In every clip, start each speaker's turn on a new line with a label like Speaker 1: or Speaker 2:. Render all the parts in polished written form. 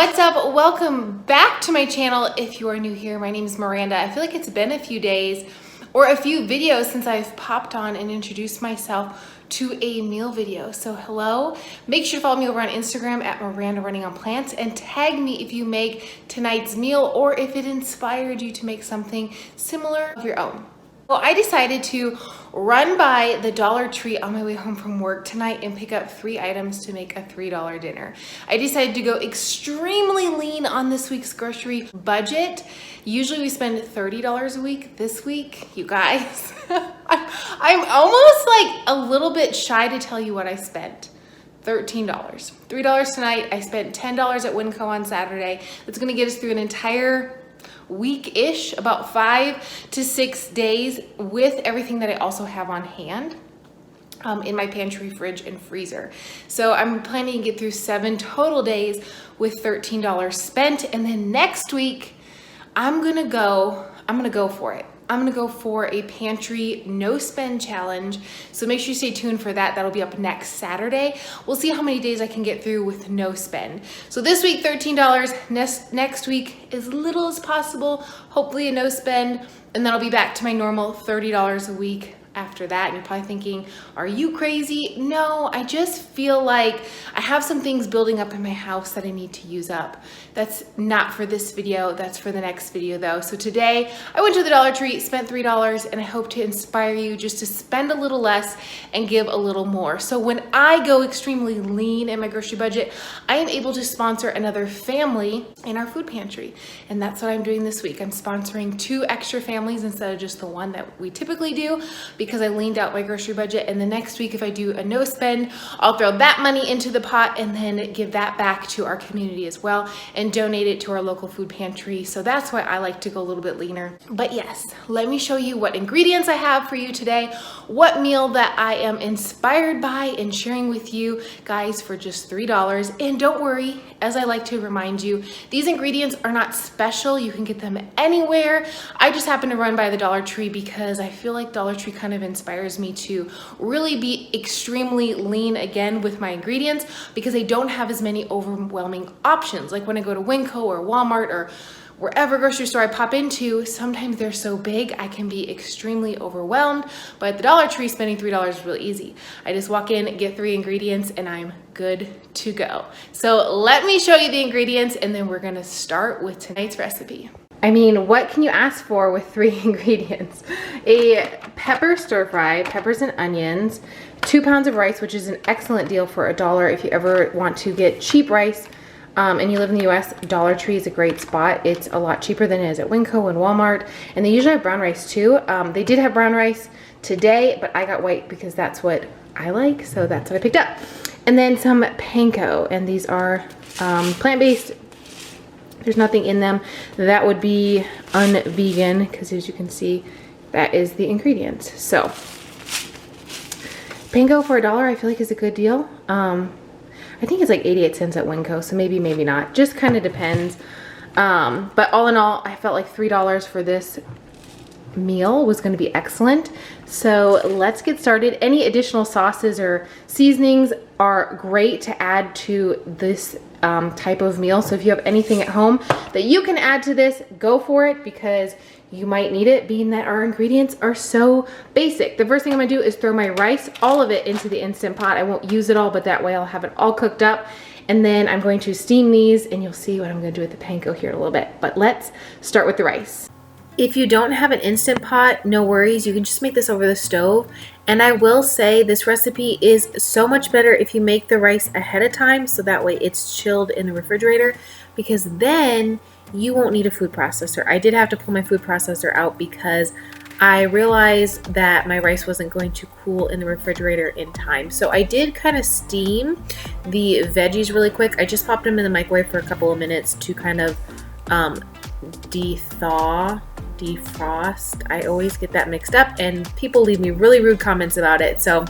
Speaker 1: What's up? Welcome back to my channel. If you are new here, my name is Miranda. I feel like it's been a few days or a few videos since I've popped on and introduced myself to a meal video. So hello, make sure to follow me over on Instagram at Miranda Running on Plants and tag me if you make tonight's meal or if it inspired you to make something similar of your own. Well, I decided to run by the Dollar Tree on my way home from work tonight and pick up 3 items to make a $3 dinner. I decided to go extremely lean on this week's grocery budget. Usually we spend $30 a week. This week, you guys, I'm almost like a little bit shy to tell you what I spent. $13. $3 tonight. I spent $10 at Winco on Saturday. That's gonna get us through an entire week-ish, about 5 to 6 days with everything that I also have on hand in my pantry, fridge, and freezer. So I'm planning to get through 7 total days with $13 spent, and then next week I'm gonna go for it. I'm gonna go for a pantry no spend challenge. So make sure you stay tuned for that. That'll be up next Saturday. We'll see how many days I can get through with no spend. So this week, $13. Next week, as little as possible, hopefully a no spend. And then I'll be back to my normal $30 a week after that. And you're probably thinking, are you crazy? No, I just feel like I have some things building up in my house that I need to use up. That's not for this video, that's for the next video though. So today I went to the Dollar Tree, spent $3, and I hope to inspire you just to spend a little less and give a little more. So when I go extremely lean in my grocery budget, I am able to sponsor another family in our food pantry. And that's what I'm doing this week. I'm sponsoring 2 extra families instead of just the one that we typically do, because I leaned out my grocery budget. And the next week, if I do a no spend, I'll throw that money into the pot and then give that back to our community as well and donate it to our local food pantry. So that's why I like to go a little bit leaner. But yes, let me show you what ingredients I have for you today, what meal that I am inspired by and sharing with you guys for just $3. And don't worry, as I like to remind you, these ingredients are not special. You can get them anywhere. I just happen to run by the Dollar Tree because I feel like Dollar Tree kind of inspires me to really be extremely lean again with my ingredients, because I don't have as many overwhelming options. Like when I go to Winco or Walmart or wherever grocery store I pop into, sometimes they're so big I can be extremely overwhelmed. But at the Dollar Tree, spending $3 is really easy. I just walk in, get 3 ingredients, and I'm good to go. So let me show you the ingredients, and then we're gonna start with tonight's recipe. I mean, what can you ask for with 3 ingredients? A pepper stir fry, peppers and onions, 2 pounds of rice, which is an excellent deal for $1 if you ever want to get cheap rice and you live in the US. Dollar Tree is a great spot. It's a lot cheaper than it is at Winco and Walmart, and they usually have brown rice too. They did have brown rice today, but I got white because that's what I like, so that's what I picked up. And then some panko, and these are plant-based. There's nothing in them that would be un-vegan, because as you can see, that is the ingredients. So panko for $1 I feel like is a good deal. I think it's like 88 cents at Winco, so maybe not, just kind of depends. But all in all, I felt like $3 for this meal was going to be excellent. So let's get started. Any additional sauces or seasonings are great to add to this type of meal. So if you have anything at home that you can add to this, go for it, because you might need it, being that our ingredients are so basic. The first thing I'm gonna do is throw my rice, all of it, into the Instant Pot. I won't use it all, but that way I'll have it all cooked up. And then I'm going to steam these, and you'll see what I'm gonna do with the panko here in a little bit. But let's start with the rice. If you don't have an Instant Pot, no worries. You can just make this over the stove. And I will say this recipe is so much better if you make the rice ahead of time, so that way it's chilled in the refrigerator, because then you won't need a food processor. I did have to pull my food processor out because I realized that my rice wasn't going to cool in the refrigerator in time. So I did kind of steam the veggies really quick. I just popped them in the microwave for a couple of minutes to kind of defrost. I always get that mixed up, and people leave me really rude comments about it. So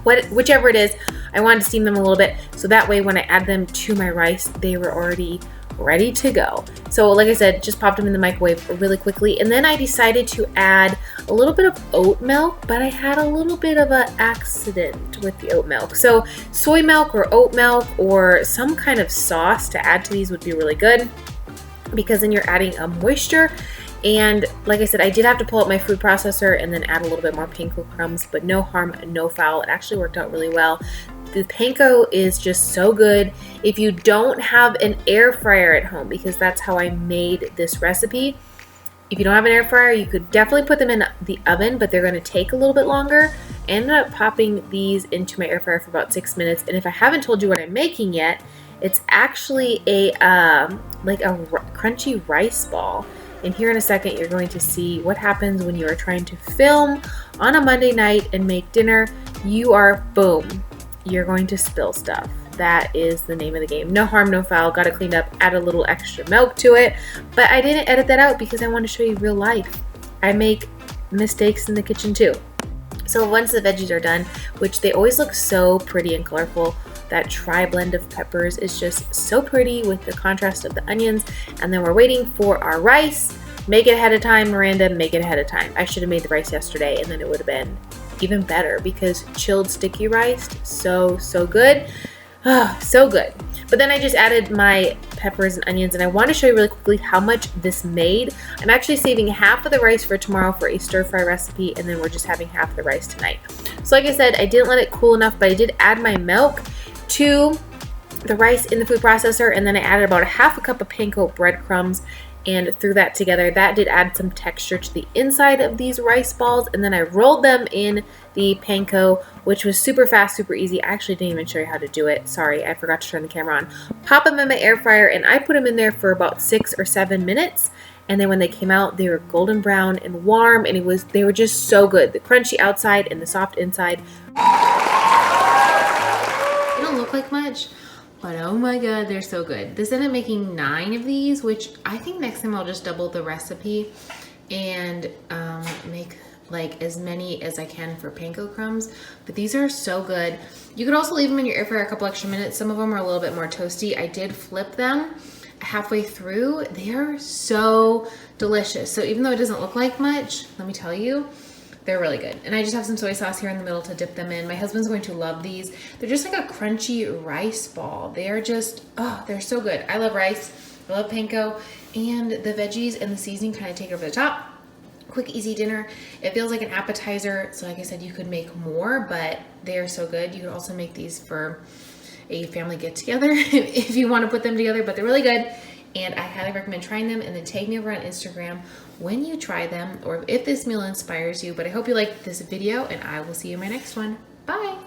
Speaker 1: whichever it is, I wanted to steam them a little bit, so that way when I add them to my rice, they were already
Speaker 2: ready to go. So like I said, just popped them in the microwave really quickly. And then I decided to add a little bit of oat milk, but I had a little bit of an accident with the oat milk. So soy milk or oat milk or some kind of sauce to add to these would be really good, because then you're adding a moisture. And like I said, I did have to pull out my food processor and then add a little bit more panko crumbs, but no harm, no foul. It actually worked out really well. The panko is just so good. If you don't have an air fryer at home, because that's how I made this recipe, if you don't have an air fryer, you could definitely put them in the oven, but they're going to take a little bit longer. I ended up popping these into my air fryer for about 6 minutes. And if I haven't told you what I'm making yet, it's actually a like a crunchy rice ball. And here in a second, you're going to see what happens when you are trying to film on a Monday night and make dinner. You are, boom, you're going to spill stuff. That is the name of the game. No harm, no foul. Got it cleaned up, add a little extra milk to it. But I didn't edit that out because I want to show you real life. I make mistakes in the kitchen too. So once the veggies are done, which they always look so pretty and colorful, that tri-blend of peppers is just so pretty with the contrast of the onions. And then we're waiting for our rice. Make it ahead of time, Miranda, make it ahead of time. I should have made the rice yesterday and then it would have been even better, because chilled sticky rice, so good. Oh, so good. But then I just added my peppers and onions, and I want to show you really quickly how much this made. I'm actually saving half of the rice for tomorrow for a stir fry recipe, and then we're just having half the rice tonight. So like I said, I didn't let it cool enough, but I did add my milk to the rice in the food processor, and then I added about a half a cup of panko breadcrumbs and threw that together. That did add some texture to the inside of these rice balls, and then I rolled them in the panko, which was super fast, super easy. I actually didn't even show you how to do it. Sorry, I forgot to turn the camera on. Pop them in my air fryer, and I put them in there for about 6 or 7 minutes. And then when they came out, they were golden brown and warm, and they were just so good. The crunchy outside and the soft inside. They don't look like much, but oh my god, they're so good. This ended up making 9 of these, which I think next time I'll just double the recipe and make like as many as I can for panko crumbs. But these are so good. You could also leave them in your air fryer a couple extra minutes. Some of them are a little bit more toasty. I did flip them halfway through. They are so delicious. So even though it doesn't look like much, let me tell you, they're really good. And I just have some soy sauce here in the middle to dip them in. My husband's going to love these. They're just like a crunchy rice ball. They are just, oh, they're so good. I love rice. I love panko. And the veggies and the seasoning kind of take over the top. Quick, easy dinner. It feels like an appetizer. So like I said, you could make more, but they are so good. You could also make these for a family get together if you want to put them together, but they're really good. And I highly recommend trying them, and then tag me over on Instagram when you try them or if this meal inspires you. But I hope you liked this video, and I will see you in my next one. Bye.